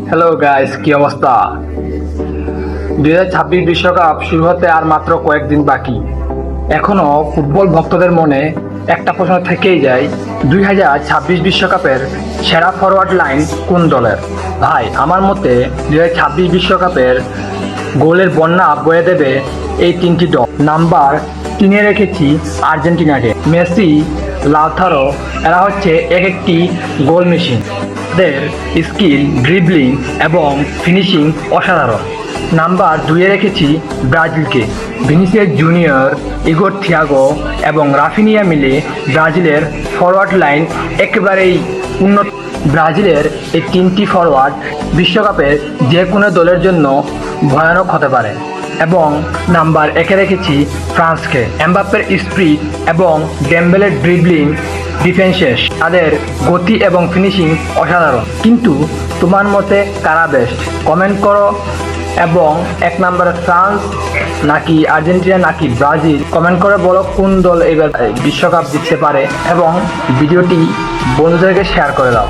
Hello guys, কি অবস্থা? 2026 বিশ্বকাপ শুরু হতে আর মাত্র কয়েকদিন বাকি। এখনো ফুটবল ভক্তদের মনে একটা প্রশ্ন থেকেই যায়, 2026 বিশ্বকাপের সেরা ফরওয়ার্ড লাইন কোন দলের? ভাই, আমার মতে 2026 বিশ্বকাপের গোলের বন্যা বয়ে দেবে এই তিনটি দল। নাম্বার 3-এ রেখেছি আর্জেন্টিনাকে। মেসি, লাউতারো, এরা হচ্ছে এক একটি গোল মেশিন। তাদের স্কিল, ড্রিবলিং এবং ফিনিশিং অসাধারণ। নাম্বার 2-এ রেখেছি ব্রাজিলকে। ভিনিসিয়াস জুনিয়র, ইগোর থিয়াগো এবং রাফিনিয়া মিলে ব্রাজিলের ফরওয়ার্ড লাইন একেবারেই উন্নত। ব্রাজিলের এই তিনটি ফরওয়ার্ড বিশ্বকাপের যে কোনো দলের জন্য ভয়ানক হতে পারে। এবং নাম্বার 1-এ রেখেছি ফ্রান্সকে। এমবাপ্পের স্পিড এবং ডেম্বেলের ড্রিবলিং ডিফেন্সেস, তাদের গতি এবং ফিনিশিং অসাধারণ। কিন্তু তোমার মতে কারা বেস্ট? কমেন্ট করো। এবং 1 নম্বরে ফ্রান্স নাকি আর্জেন্টিনা নাকি ব্রাজিল, কমেন্ট করে বলো কোন দল এবার বিশ্বকাপ জিততে পারে। এবং ভিডিওটি বন্ধুদেরকে শেয়ার করে দাও।